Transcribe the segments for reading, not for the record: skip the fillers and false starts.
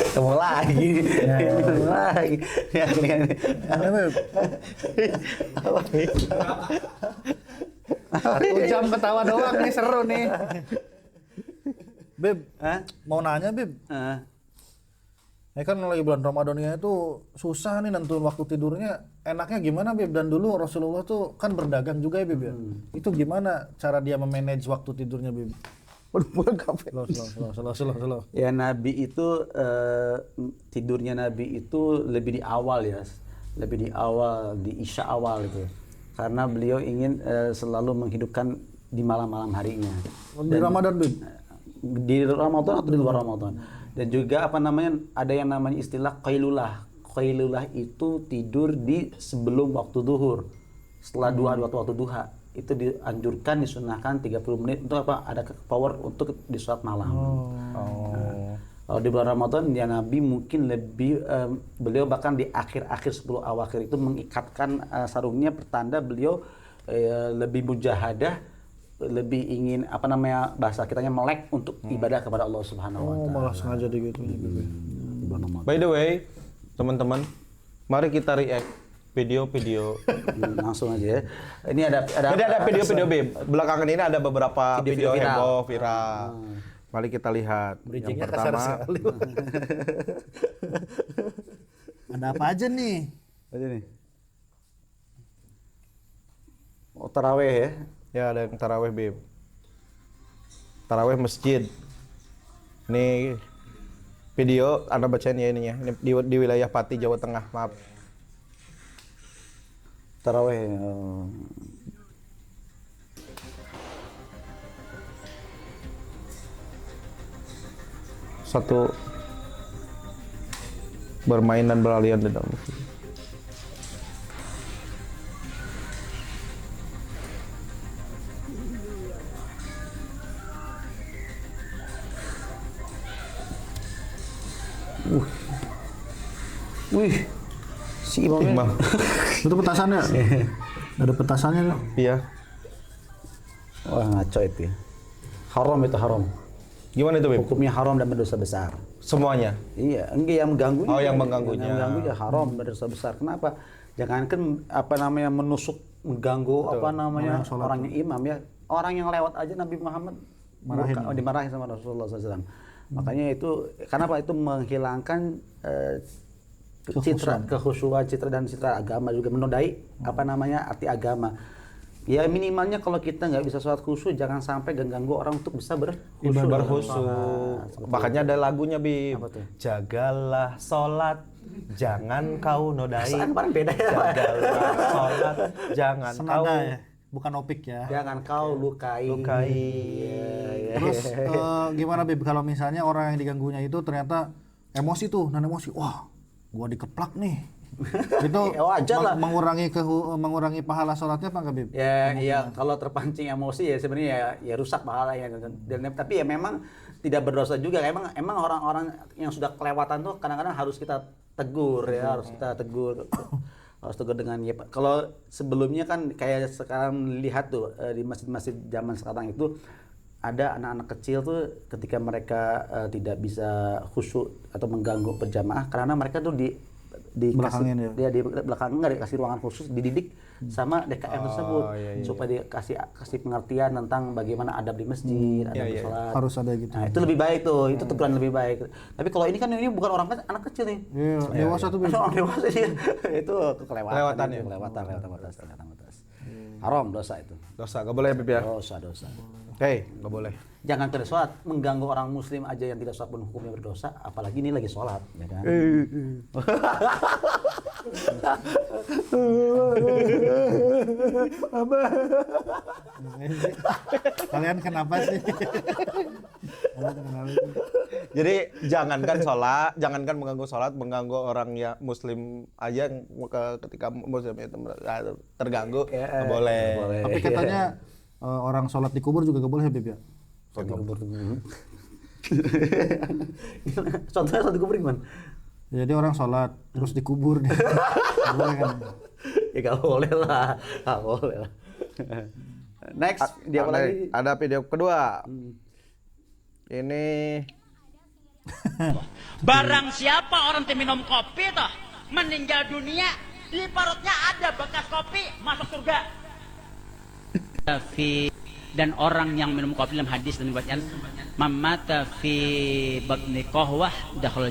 Ketemu lagi. Ketemu lagi. Ujam ketawa doang nih, seru nih. Beb, mau nanya Beb. Ya kan lagi bulan Ramadannya itu susah nih nentuin waktu tidurnya. Enaknya gimana Beb? Dan dulu Rasulullah tuh kan berdagang juga ya Beb ya. Itu gimana cara dia memanage waktu tidurnya Beb? Slow. Ya Nabi itu tidurnya Nabi itu lebih di awal ya, lebih di awal, di Isya awal itu, karena beliau ingin selalu menghidupkan di malam-malam harinya. Di Ramadan Beb? Di Ramadan atau di luar Ramadan. Dan juga apa namanya, ada yang namanya istilah qailulah. Qailulah itu tidur di sebelum waktu zuhur, setelah waktu duha. Itu dianjurkan, disunahkan 30 menit untuk apa? Ada power untuk di saat malam. Kalau di bulan Ramadan ya Nabi mungkin lebih beliau bahkan di akhir-akhir 10 awakhir itu mengikatkan sarungnya, pertanda beliau lebih mujahadah, lebih ingin apa namanya bahasa kitanya melek untuk ibadah kepada Allah Subhanahu wa taala. Malah sengaja digituin. By the way, teman-teman, mari kita react video-video. Langsung aja ya. Ini ada video-video Beb. Belakangan ini ada beberapa video viral. heboh viral. Mari kita lihat. Bridging-nya Yang pertama, kasar sekali. Ada apa aja nih? aja nih. Oh, taraweh ya. ya ada yang taraweh Beb. Taraweh masjid. Ini video Anda bacain ya ininya. Ini di wilayah Pati, Jawa Tengah. Maaf. Taraweh. Satu bermain dan berlarian di dalam masjid. Wih, si imamnya. Imam. Itu petasannya? Ada petasannya tuh. Iya. Wah, ngaco itu ya. Haram itu haram. Gimana itu Beb? Hukumnya haram dan berdosa besar. Semuanya. Iya, enggak yang mengganggunya. Oh, yang mengganggunya. Yang mengganggunya haram dan berdosa besar. Kenapa? Jangankan apa namanya menusuk, mengganggu apa namanya orangnya imam ya. Orang yang lewat aja Nabi Muhammad dimarahin sama Rasulullah SAW. Makanya itu, kenapa itu menghilangkan kekhusyuan, citra dan citra agama, juga menodai apa namanya arti agama. Ya minimalnya kalau kita nggak bisa sholat khusyuk, jangan sampai ganggu orang untuk bisa berkhusyuk. Makanya ada lagunya Bib. Apa tuh? Jagalah sholat, jangan kau nodai. Paling beda ya. Jagalah sholat, jangan kau. Senada ya? Bukan opik ya. Jangan kau lukai. Terus gimana Beb kalau misalnya orang yang diganggunya itu ternyata emosi tuh, emosi. Wah, gua dikeplak nih. Itu wajar lah. mengurangi pahala sholatnya apa enggak Beb? Ya, iya kalau terpancing emosi ya sebenarnya ya rusak pahala ya. Dan tapi ya memang tidak berdosa juga. Emang orang-orang yang sudah kelewatan tuh kadang-kadang harus kita tegur ya, harus kita tegur. Harus tegur dengan ya. Kalau sebelumnya kan kayak sekarang lihat tuh di masjid-masjid zaman sekarang itu ada anak-anak kecil tuh ketika mereka tidak bisa khusyuk atau mengganggu berjamaah karena mereka tuh di belakangin ya? di belakang nggak dikasih ruangan khusus, dididik sama DKM tersebut supaya dikasih pengertian tentang bagaimana adab di masjid, adab sholat. Harus ada gitu. Nah, itu lebih baik tuh, itu teguran lebih baik. Tapi kalau ini kan ini bukan anak kecil nih. Iya, dewasa tuh Beb. Orang dewasa sih. Itu kelewatan. Kelewatan batas. Haram, dosa itu. Dosa, gak boleh Beb ya? Dosa. Hei, gak boleh. Jangan tidak sholat, mengganggu orang muslim aja yang tidak sholat pun hukumnya berdosa, apalagi ini lagi sholat, ya kan? Kalian kenapa sih? Jadi jangankan sholat, jangankan mengganggu sholat, mengganggu orang ya muslim aja yang ketika muslim itu terganggu, gak boleh. Tapi katanya orang sholat di kubur juga gak boleh Beb ya? Sholat di kubur. Contohnya sholat di kubur gimana? Jadi orang sholat terus dikubur nih. Gak boleh kan? Ya gak boleh lah. Next, dia apa lagi? Ada video kedua. Ini Barang siapa orang yang minum kopi toh meninggal dunia, di perutnya ada bekas kopi, masuk surga. Dan orang yang minum kopi dalam hadis dan riwayat mamata fi batni qahwah dakhal.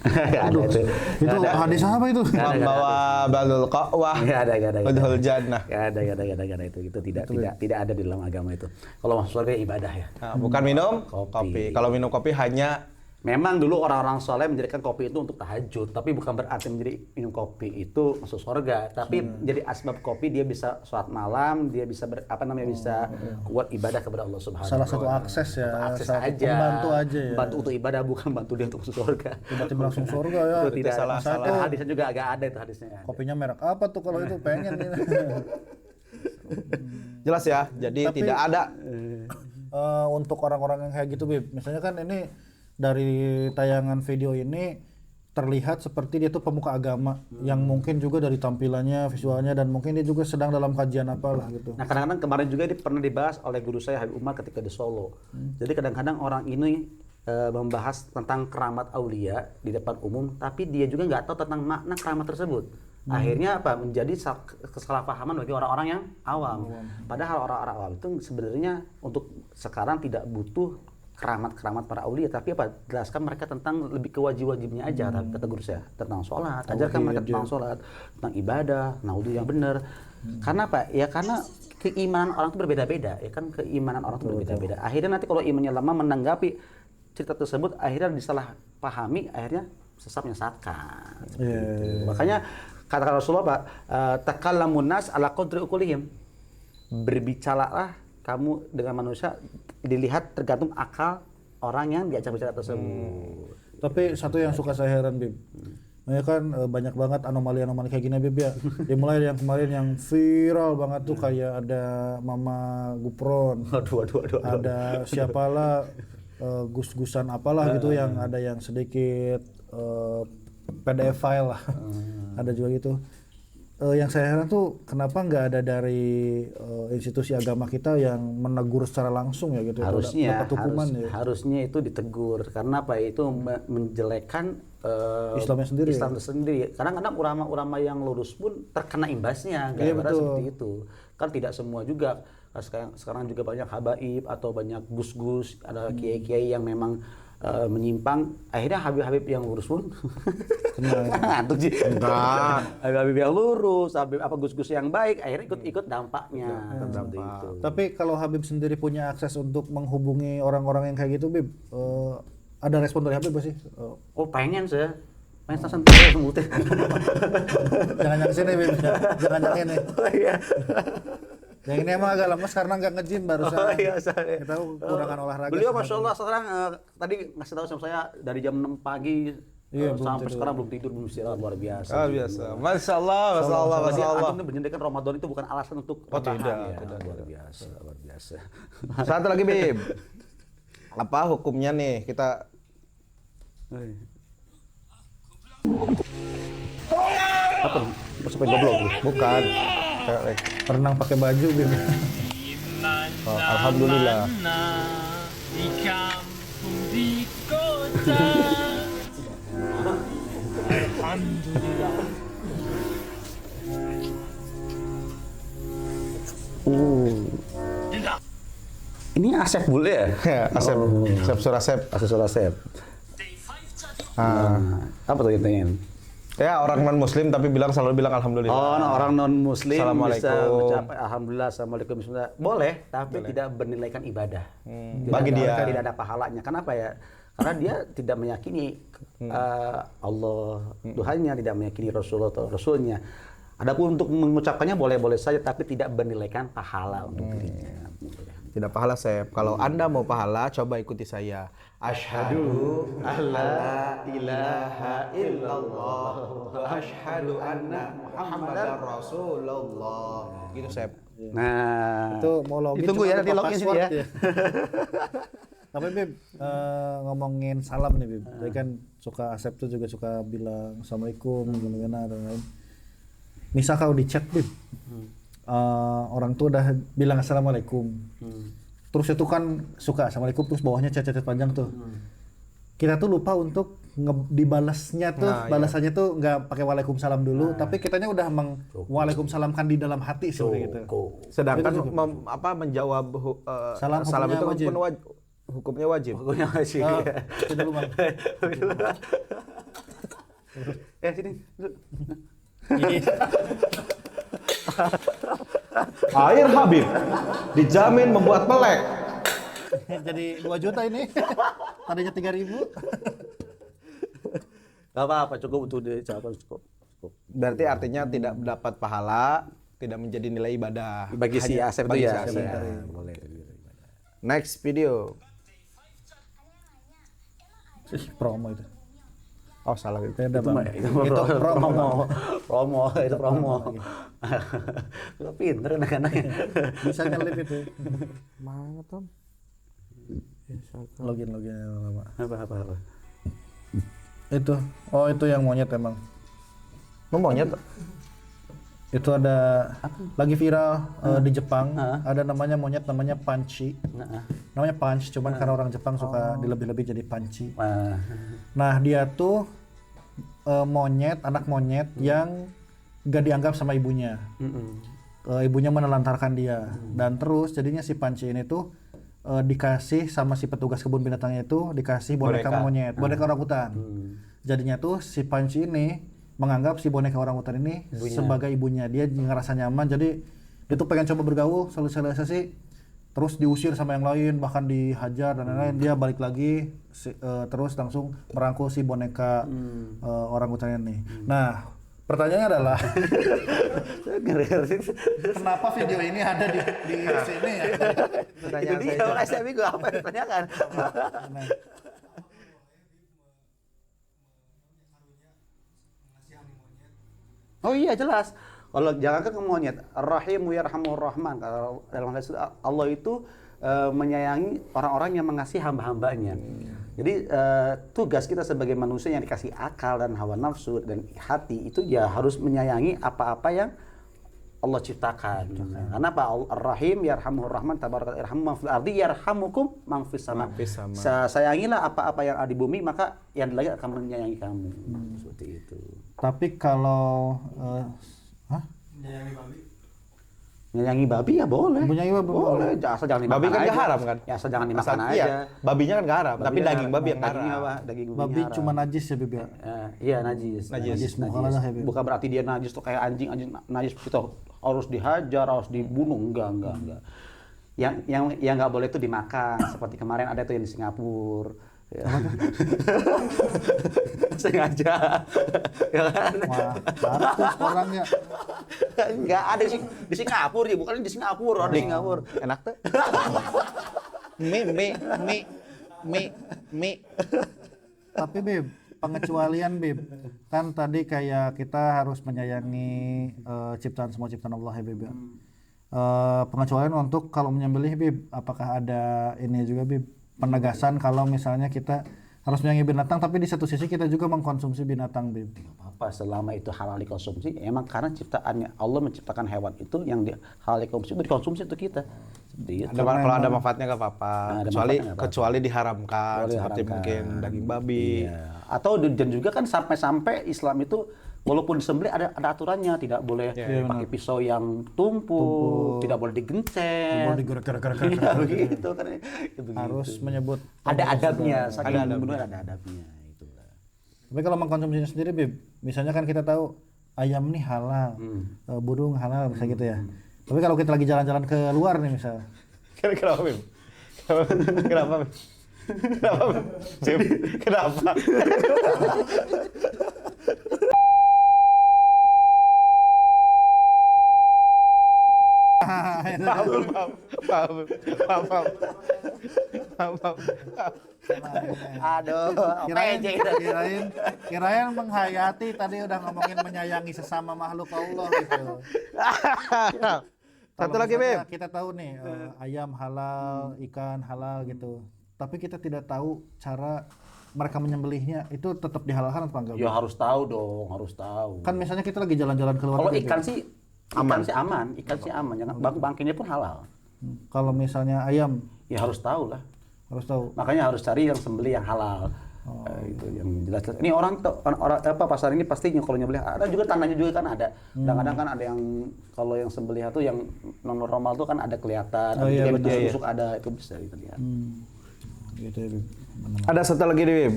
Ada itu. Itu hadis apa itu? Membawa balul qawah Nggak ada. udhul jannah. Nggak ada itu. Itu tidak ada di dalam agama itu. Kalau masuk surga ibadah ya. Nah, bukan minum Kopi. kopi. Kalau minum kopi hanya Memang dulu orang-orang soleh menjadikan kopi itu untuk tahajud, tapi bukan berarti menjadi minum kopi itu masuk surga. Tapi jadi asbab kopi dia bisa sholat malam, dia bisa bisa kuat ibadah kepada Allah Subhanahu. Salah satu akses ya, Akses salah satu aja. pembantu aja ya. Bantu untuk ibadah, bukan bantu dia untuk masuk surga. Tiba-tiba langsung surga ya. Itu tidak salah. Dan hadisnya juga agak ada itu hadisnya. Kopinya merek apa tuh kalau itu pengen nih. jelas ya. Jadi Tapi- tidak ada. Untuk orang-orang yang kayak gitu, Bib. Misalnya kan ini dari tayangan video ini terlihat seperti dia tuh pemuka agama yang mungkin juga dari tampilannya, visualnya, dan mungkin dia juga sedang dalam kajian apalah gitu. Nah kadang-kadang kemarin juga ini pernah dibahas oleh guru saya Habib Umar ketika di Solo. Jadi kadang-kadang orang ini membahas tentang keramat aulia di depan umum, tapi dia juga nggak tahu tentang makna keramat tersebut. Akhirnya apa? Menjadi kesalahpahaman bagi orang-orang yang awam. Padahal orang-orang awam itu sebenarnya untuk sekarang tidak butuh keramat-keramat para aulia, tapi apa? Jelaskan mereka tentang lebih ke wajib-wajibnya aja, kata guru saya, tentang sholat. Ajarkan mereka tentang sholat, tentang ibadah, wudhu yang benar. Karena apa? Ya karena keimanan orang itu berbeda-beda, ya kan keimanan orang itu berbeda-beda. Akhirnya nanti kalau imannya lemah menanggapi cerita tersebut, akhirnya disalah pahami, akhirnya sesat menyesatkan. Gitu. Makanya kata Rasulullah, Pak, takallamun nas ala qadri uqulihim. Berbicaralah kamu dengan manusia dilihat tergantung akal orang yang diajak bicara tersebut. Tapi satu yang suka saya heran, Bib. Ya kan banyak banget anomali-anomali kayak gini, Bib ya. Dimulai yang kemarin yang viral banget tuh kayak ada Mama Gupron. Aduh. Ada siapalah gus-gusan apalah gitu yang ada yang sedikit PDF file lah. Ada juga gitu. Yang saya heran tuh kenapa nggak ada dari institusi agama kita yang menegur secara langsung ya gitu. Harusnya dapat hukuman ya. harusnya itu ditegur karena apa? Itu menjelekkan Islamnya sendiri. Islam sendiri. Kadang-kadang ulama-ulama yang lurus pun terkena imbasnya gara-gara betul. seperti itu. Kan tidak semua juga. Sekarang juga banyak habaib atau banyak gus-gus, ada kiai-kiai yang memang menyimpang, akhirnya Habib-Habib yang lurus pun ngantuk sih. Habib yang lurus, Habib apa gus-gus yang baik, akhirnya ikut dampaknya. Seperti itu. Tapi kalau Habib sendiri punya akses untuk menghubungi orang-orang yang kayak gitu, Bib, ada respon dari Habib gak sih? Oh pengen saya, pengen santai semutnya. Jangan yang sini, Bib. Jangan yang ini. Oh iya. Yang ini emang agak lemes karena nggak nge-gym barusan. Oh iya, sorry. Kita kekurangan olahraga. Beliau Masya Allah sekarang tadi ngasih tahu sama saya dari jam 6 pagi sampai sekarang belum tidur, belum istirahat, luar biasa. Ah, biasa. Masya Allah, Masya Allah, Jadi Masya Allah. antum menjadikan Ramadan itu bukan alasan untuk tidak, ya, tidak. luar biasa, luar biasa. Satu lagi, Bib. Apa hukumnya nih kita Apa? Sampai goblok. bukan Renang pakai baju, Bib. Oh, alhamdulillah. Di kampung di kota. Alhamdulillah. Ini Asep bule ya? Asep, Asep Surasep. Asep. Apa tuh yang tanyain? Ya orang non Muslim tapi selalu bilang alhamdulillah. Oh, orang non Muslim bisa Assalamualaikum. mencapai alhamdulillah, assalamualaikum, bismillah. Boleh, tapi tidak bernilaikan ibadah. Bagi dia. Tidak ada pahalanya. Kenapa ya? Karena dia tidak meyakini Allah Tuhannya, tidak meyakini Rasulullah atau Rasulnya. Adapun untuk mengucapkannya boleh-boleh saja, tapi tidak bernilaikan pahala untuk dirinya. Tidak pahala, Sep. Kalau Anda mau pahala, coba ikuti saya. Asyhadu alla ilaha illallah wa asyhadu anna Muhammadar Rasulullah. Gitu, Sep. Nah, Itu mau login ditunggu cuma ya, nanti lupa login sini password ya. Tapi Bib, ngomongin salam nih, Bib. Dia kan suka, Asep tuh juga suka bilang assalamualaikum, gimana dan lain. Misal kalau di chat, Bib, orang tuh udah bilang assalamualaikum. Terus itu kan suka assalamualaikum, terus bawahnya chat panjang tuh. kita tuh lupa untuk dibalasnya tuh, balasannya tuh nggak pakai waalaikumsalam dulu, tapi kitanya udah waalaikumsalamkan di dalam hati seperti gitu. Sedangkan menjawab Salam salam itu hukumnya hukumnya wajib. Pokoknya masih. Itu dulu Bang. Sini. Air Habib dijamin membuat melek. Jadi 2 juta ini. Tadinya 3.000. Gak apa-apa, cukup untuk dicapai cukup. Berarti artinya tidak mendapat pahala, tidak menjadi nilai ibadah. Bagi si Asep itu bagi ya. si Asep. Boleh. Next video. Promo itu. Oh salah itu. Beda Itu Bang. mah itu promo. Lu pinter anak-anaknya. Bisa nyelip itu. Mana Tom? Login lama. Apa. Itu. Oh, itu yang monyet emang. Monyet. Itu ada lagi viral di Jepang, ada namanya monyet namanya Panchi. Namanya Punch, cuman karena orang Jepang suka dilebih-lebih jadi Panchi. Nah, dia tuh anak monyet yang gak dianggap sama ibunya. Ibunya menelantarkan dia. Dan terus jadinya si Panchi ini tuh dikasih sama si petugas kebun binatangnya itu dikasih boneka monyet, boneka orangutan. Jadinya tuh si Panchi ini menganggap si boneka orangutan ini sebagai ibunya. Dia ngerasa nyaman, jadi dia tuh pengen coba bergaul, sosialisasi, terus diusir sama yang lain, bahkan dihajar dan lain-lain. Dia balik lagi, terus langsung merangkul si boneka orangutan ini. Nah, pertanyaannya adalah kenapa video ini ada di sini ya? Itu dia, orang SMI gue apa yang ditanyakan. Oh iya jelas. Kalau jangankan ke monyet, Ar-Rahimu yarhamur Rahman. Kalau dalam hadis Allah itu menyayangi orang-orang yang mengasihi hamba-hambanya. Jadi tugas kita sebagai manusia yang dikasih akal dan hawa nafsu dan hati itu ya harus menyayangi apa-apa yang Allah ciptakan. Karena apa? Ar-Rahim yarhamur Rahman tabaraka irhamu man fil ardi yarhamukum man fis sama. Sayangilah apa-apa yang ada di bumi, maka yang lain akan menyayangi kamu. Seperti itu. Tapi kalau Menyayangi babi ya boleh. Menyayangi babi boleh. Asal jangan dimakan Babi kan aja. nggak haram kan? Ya asal jangan dimakan aja. Iya, babinya kan nggak haram, tapi daging babi yang dagingnya haram. apa? Daging babi haram. cuma najis ya Bib ya? Iya najis. Najis mukhalafah ya Bib. Bukan berarti dia najis tuh kayak anjing najis kita harus dihajar, harus dibunuh, enggak. Yang nggak boleh itu dimakan. Seperti kemarin ada tuh yang di Singapura. Ya. Sengaja. Ya kan? Wah, parah tuh orangnya. Enggak ada di Singapura ya, bukan di Singapura, ada di Singapura. Enak tuh. mie. Tapi Bib, pengecualian Bib, kan tadi kayak kita harus menyayangi semua ciptaan Allah ya Bib ya. Pengecualian untuk kalau menyembelih Bib, apakah ada ini juga Bib, penegasan kalau misalnya kita harus menyayangi binatang tapi di satu sisi kita juga mengkonsumsi binatang Bib? Apa selama itu halal dikonsumsi, emang karena ciptaannya Allah menciptakan hewan itu yang halal dikonsumsi untuk kita. Seperti itu. Kalau ada manfaatnya nggak apa-apa. Kecuali diharamkan, Boleh seperti diharamkan. mungkin daging babi. Iya. Atau dan juga kan sampai Islam itu walaupun disembelih ada aturannya, tidak boleh pakai pisau yang tumpul, tidak boleh digencet. Boleh digerak-gerak. Iya begitu kan. Harus menyebut ada adabnya, Ada adabnya. ada adabnya itulah. Tapi kalau mengkonsumsinya sendiri Bib, misalnya kan kita tahu ayam nih halal, burung halal bisa gitu ya. Tapi kalau kita lagi jalan-jalan ke luar nih misalnya, Kenapa, Bim? Kenapa, Bim? Kenapa? Maaf. Aduh, kirain menghayati tadi udah ngomongin menyayangi sesama makhluk Allah gitu. Satu Kalau lagi, misalnya Bim. kita tahu nih ayam halal, ikan halal gitu. Tapi kita tidak tahu cara mereka menyembelihnya, itu tetap dihalalkan atau enggak? Ya harus tahu dong, harus tahu. Kan misalnya kita lagi jalan-jalan keluar. Kalau ikan sih aman. Jangan bangkainya pun halal. Kalau misalnya ayam Ya harus tahu lah. harus tahu. Makanya harus cari yang sembelih yang halal. gitu yang jelas. Ini orang apa pasar ini pasti kalau nyembelih ada juga tandanya juga kan ada. Kadang-kadang kan ada yang kalau yang sembelih itu yang non normal tuh kan ada kelihatan, Oh, iya, yang betul, tusuk ada itu bisa dilihat. Gitu ya, Bib. Ada satu lagi nih, Bib.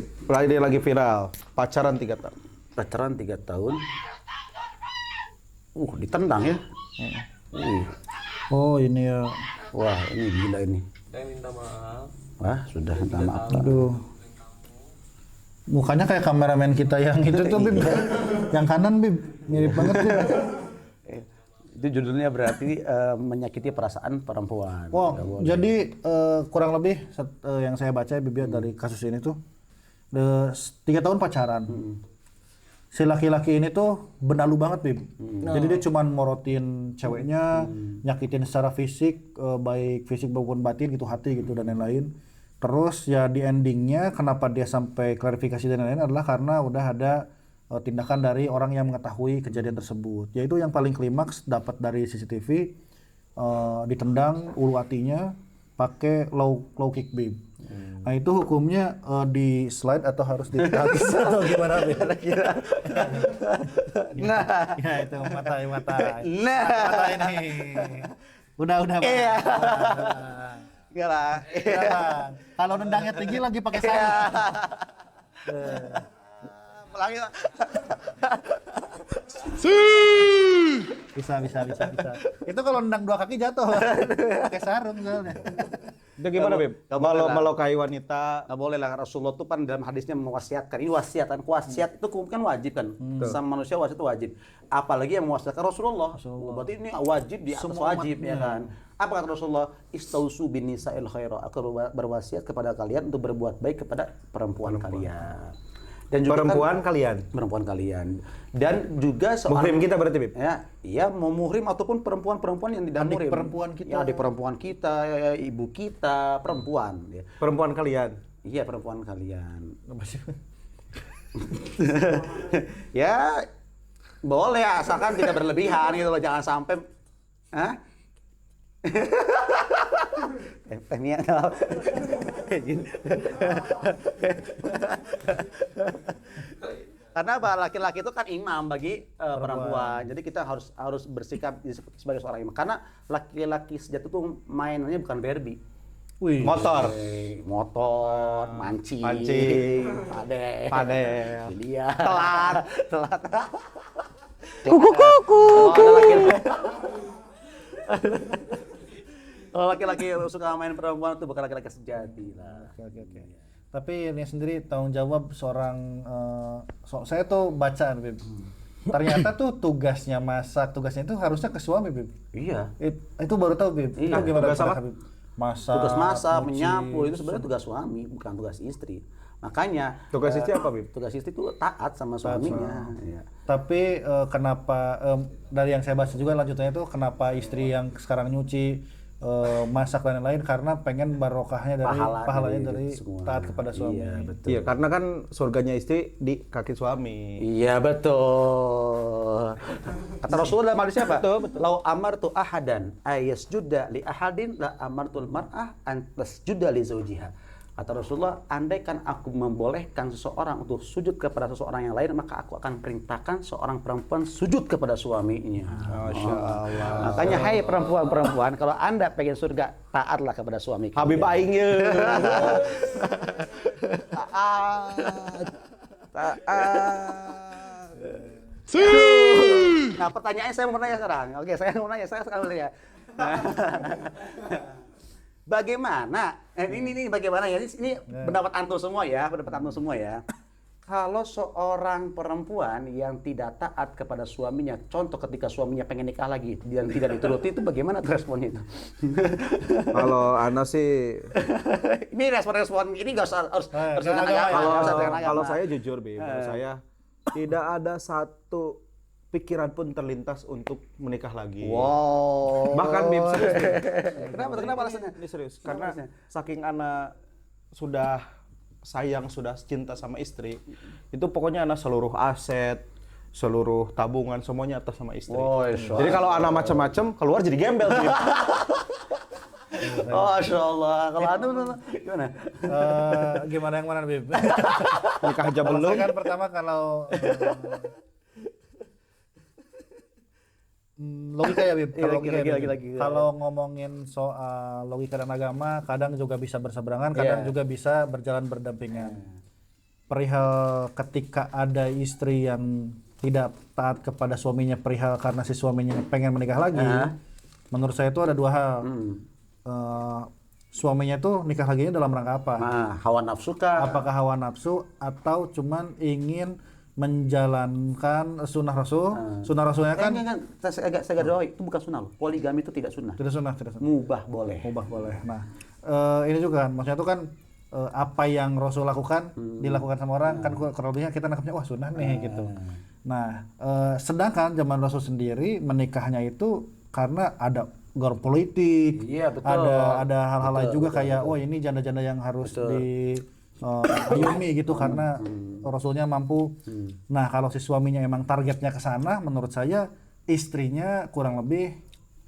Lagi viral. Pacaran 3 tahun. Pacaran 3 tahun. Ditendang ya. Oh, ini ya. Wah, ini gila ini. Wah, sudah minta maaf. Aduh. Mukanya kayak kameramen kita yang itu tuh, Bib. Yang kanan, Bib. Mirip banget, Bib. Itu judulnya berarti menyakiti perasaan perempuan. Wow, Nggak boleh. jadi kurang lebih yang saya baca ya, Bib, ya, dari kasus ini tuh 3 tahun pacaran. Si laki-laki ini tuh benalu banget, Bib. Jadi dia cuman morotin ceweknya, nyakitin secara fisik, baik fisik maupun batin gitu, hati gitu dan lain-lain. Terus ya di endingnya kenapa dia sampai klarifikasi dan lain-lain adalah karena udah ada tindakan dari orang yang mengetahui kejadian tersebut. Yaitu yang paling klimaks dapat dari CCTV, ditendang ulu hatinya pakai low kick, Bib. Nah itu hukumnya di slide atau harus ditangkis atau gimana, Bib? Nah, Ya itu mata. nah. Mata ini. Udah. Bang. Iya. Enggak lah. Udah, Bang. Kalau nendangnya tinggi lagi pakai sarung. Lagi. Bisa. Itu kalau nendang 2 kaki jatuh. Pakai sarung soalnya. Itu gimana, Bib? Nggak boleh lah. Melukai wanita. Nggak boleh lah, Rasulullah tuh kan dalam hadisnya mewasiatkan. Ini wasiat kan, wasiat itu kan wajib kan. Sama manusia wasiat itu wajib. Apalagi yang mewasiatkan Rasulullah. Berarti ini wajib di atas Semua wajib ya kan. Apa kata Rasulullah? Istausu bin nisa'il khaira. Aku berwasiat kepada kalian untuk berbuat baik kepada perempuan kalian. Dan juga Perempuan kan, kalian. perempuan kalian. Dan juga Muhrim kita berarti, Bib? Ya, iya mau muhrim ataupun perempuan-perempuan yang tidak Adik muhrim. perempuan kita. Ya, adik perempuan kita, ya, ibu kita, perempuan. Ya. Perempuan kalian. Iya, perempuan kalian. Ya, boleh asalkan tidak berlebihan gitu loh, jangan sampai. Hah? Ini karena apa, laki-laki itu kan imam bagi perempuan. Jadi kita harus bersikap sebagai seorang imam. Karena laki-laki sejati itu mainannya bukan Barbie. Wih. Motor. Motor, mancing, Padel. biliar, telat. Kuku. Kalau laki-laki suka main perempuan itu bukan laki-laki sejati lah. Oke. Tapi ini sendiri tanggung jawab seorang saya tuh baca, Bib. Ternyata tuh tugasnya itu harusnya ke suami, Bib. Iya. Itu baru tahu, Bib. Iya. Itu gimana Tugas apa? Bib? Masak, Tugas masak, nyuci. menyapu itu sebenarnya tugas suami, bukan tugas istri. Makanya Tugas istri apa, Bib? Tugas istri itu taat sama suaminya. Iya. Tapi kenapa dari yang saya baca juga lanjutannya tuh kenapa istri yang sekarang nyuci, masak dan lain-lain karena pengen barokahnya dari pahalanya dari semua. taat kepada suami. Iya, betul. Iya, karena kan surganya istri di kaki suami. Iya, betul. Kata Rasulullah dalam hadis apa? Betul. Lau amartu ahadan ayasjuda li ahadin la amartul mar'ah an tasjuda li zawjiha. Kata Rasulullah, andaikan aku membolehkan seseorang untuk sujud kepada seseorang yang lain, maka aku akan perintahkan seorang perempuan sujud kepada suaminya. Masya Allah. Makanya, hai perempuan-perempuan, kalau Anda pengen surga, taatlah kepada suami. Habib aing ye. Nah, pertanyaannya saya mau bertanya sekarang. Oke, saya mau nanya, saya sekarang bertanya. Bagaimana? Ini bagaimana ya? Ini pendapat antum semua ya, Kalau seorang perempuan yang tidak taat kepada suaminya, contoh ketika suaminya pengen nikah lagi dan tidak dituruti, itu bagaimana responnya itu? Kalau Ana sih, Ini respon ini nggak usah harus kalau saya jujur, Bib, menurut saya tidak ada satu pikiran pun terlintas untuk menikah lagi. Wow. Bahkan, Bib, serius, Bib. Kenapa alasannya? Ini serius, karena saking Ana sudah sayang, sudah cinta sama istri, itu pokoknya Ana seluruh aset, seluruh tabungan semuanya atas sama istri. Oh, Jadi kalau Ana macam-macam keluar jadi gembel, Bib. Oh, Masya Allah. Kalau antum gimana? Gimana yang mana, Bib? Nikah aja Kalau belum. saya kan pertama kalau logika ya, Bib. Iya, Kalau lagi, logika ya, Bib. lagi. Kalau ngomongin soal logika dan agama, kadang juga bisa berseberangan, kadang Iya. juga bisa berjalan berdampingan. Perihal ketika ada istri yang tidak taat kepada suaminya, perihal karena si suaminya pengen menikah lagi, menurut saya itu ada dua hal. Suaminya itu nikah laginya dalam rangka apa? Nah, hawa nafsu kah? Apakah hawa nafsu atau cuman ingin menjalankan sunnah Rasul? Sunnah Rasulnya kan Enggak. Saya agak doa itu bukan sunnah loh. Poligami itu tidak sunnah. tidak sunnah. Mubah boleh. Mubah boleh. Nah, ini juga kan, maksudnya itu kan apa yang Rasul lakukan dilakukan sama orang kan kurang lebihnya kita nangkapnya wah sunnah nih gitu. Nah, sedangkan zaman Rasul sendiri menikahnya itu karena ada gor politik, Iya, betul. ada hal-hal lain juga kayak wah ini janda-janda yang harus di ayumi gitu karena Rasulnya mampu. Nah, kalau si suaminya emang targetnya ke sana, menurut saya istrinya kurang lebih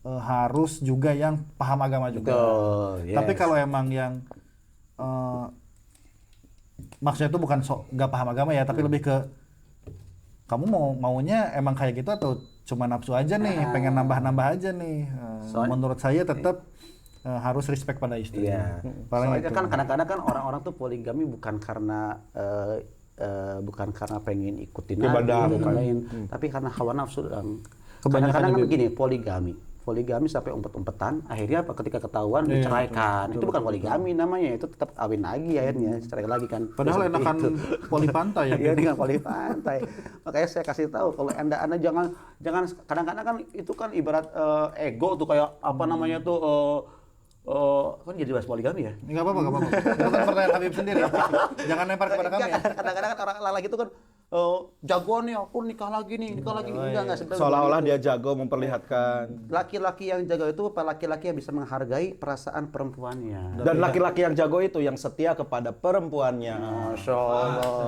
harus juga yang paham agama juga. Betul, yes. Tapi kalau emang yang maksudnya itu bukan nggak paham agama ya, tapi lebih ke kamu maunya emang kayak gitu atau cuma nafsu aja nih, pengen nambah-nambah aja nih. Menurut saya tetap harus respect pada istri. Iya. Paling Soalnya itu. kan kadang-kadang kan orang-orang tuh poligami bukan karena pengen ikutin Ibadah, Nabi, bukan. lain, tapi karena hawa nafsu. Kebanyakan Kadang-kadang kan juga. begini, poligami sampai umpet-umpetan, akhirnya apa ketika ketahuan diceraikan. Itu bukan poligami namanya, itu tetap kawin lagi akhirnya, cerai lagi kan. Padahal Seperti enakan itu. poli pantai ya. Iya, dengan poli pantai. Makanya saya kasih tahu kalau anda jangan kadang-kadang kan itu kan ibarat ego tuh kayak apa namanya tuh kan jadi bahas poligami ya. Enggak apa-apa. Itu kan pertanyaan Habib sendiri. Jangan lempar kepada kami. Ya. Kadang-kadang kan orang laki itu kan jagoan nih, aku nikah lagi nih. Enggak sebenarnya. Seolah-olah dia jago memperlihatkan. Laki-laki yang jago itu laki-laki yang bisa menghargai perasaan perempuannya. Dan laki-laki yang jago itu yang setia kepada perempuannya. Masya Allah.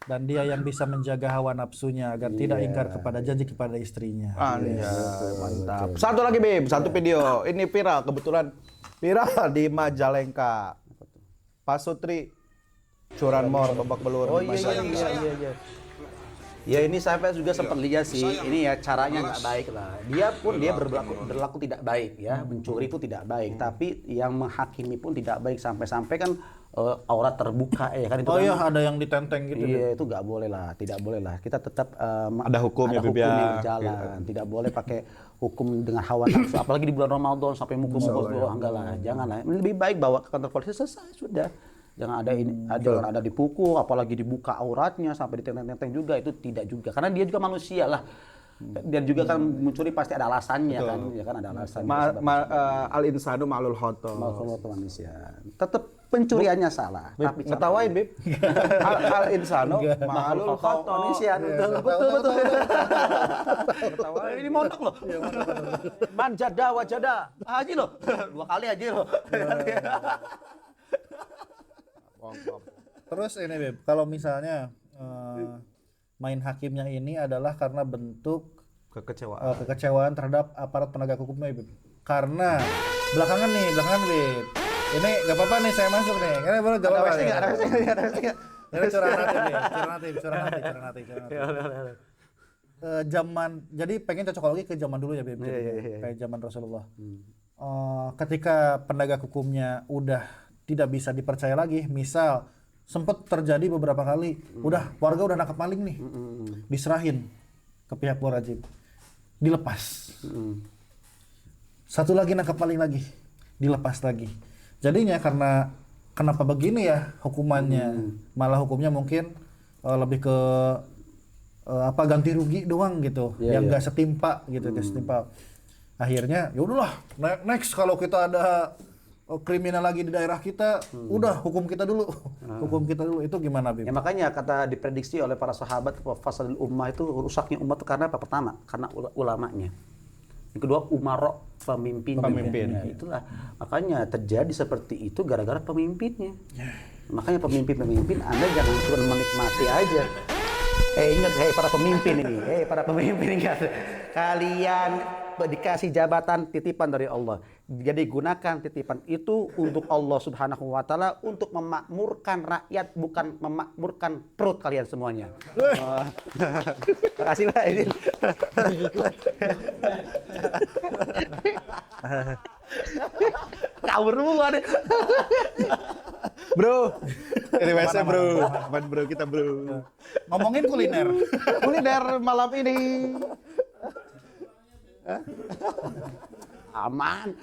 Dan dia yang bisa menjaga hawa nafsunya agar tidak ingkar kepada janji kepada istrinya. Mantap. Satu lagi Bib, satu video. Ini viral, kebetulan viral di Majalengka. Pak Sutri curanmor babak belur. Oh iya. Ya ini saya juga sempat lihat sih, ini ya caranya nggak baik lah. Dia berlaku tidak baik ya, mencuri itu tidak baik. Tapi yang menghakimi pun tidak baik sampai kan aurat terbuka ya kan itu. Oh kan, iya, ada yang ditenteng gitu. Iya itu nggak boleh lah, tidak boleh lah. Kita tetap Ada hukumnya, ada Bib, hukum ya. yang berjalan. Tidak boleh pakai hukum dengan hawa nafsu. Apalagi di bulan Ramadan sampai mukul-mukul, enggak lah, janganlah. Lebih baik bawa ke kantor polisi selesai sudah. Jangan ada dipukul, apalagi dibuka auratnya sampai ditenteng-tenteng juga, itu tidak juga. Karena dia juga manusia lah. Dan juga kan mencuri pasti ada alasannya kan, ya kan ada alasannya. Al-insanu ma'lul khotoh. Mau manusia. Tetap pencuriannya salah. Tapi Ngetawain Bib. Al-insanu ma'lul khotoh. manusia. Betul. Ini mondok loh. Man jada wa jada. Haji loh. 2 kali haji loh. Terus ini Beb, kalau misalnya main hakimnya ini adalah karena bentuk kekecewaan terhadap aparat penegak hukumnya Beb. Karena belakangan Beb. Ini gak apa-apa nih saya masuk nih. Karena baru gak apa-apa. Ini curang hati. Jadi pengen cocok lagi ke zaman dulu ya Beb. Kayak zaman Rasulullah. Ketika penegak hukumnya udah tidak bisa dipercaya lagi, misal sempat terjadi beberapa kali, udah warga udah nangkap maling nih, diserahin ke pihak berwajib, dilepas. Satu lagi nangkap maling lagi, dilepas lagi. Jadinya karena kenapa begini ya hukumannya, malah hukumnya mungkin lebih ke ganti rugi doang gitu, yang nggak setimpa gitu, setimpa. Akhirnya ya udahlah, next kalau kita ada kriminal lagi di daerah kita, udah hukum kita dulu. Hukum kita dulu. Itu gimana, Bib? Ya makanya kata diprediksi oleh para sahabat fasadul ummah itu rusaknya umat itu karena apa? Pertama, karena ulamanya. Yang kedua, umaro pemimpinnya. Ya, itulah. Makanya terjadi seperti itu gara-gara pemimpinnya. Makanya pemimpin Anda jangan cuma menikmati aja. Ingat para pemimpin ini. Para pemimpin ingat. Kalian dikasih jabatan titipan dari Allah. Jadi gunakan titipan itu untuk Allah Subhanahu wa taala, untuk memakmurkan rakyat, bukan memakmurkan perut kalian semuanya. Terima kasih Pak Idin. Kabur semua deh. Bro, ini WC bro, aman bro kita bro. Ngomongin kuliner. Kuliner malam ini. Aman.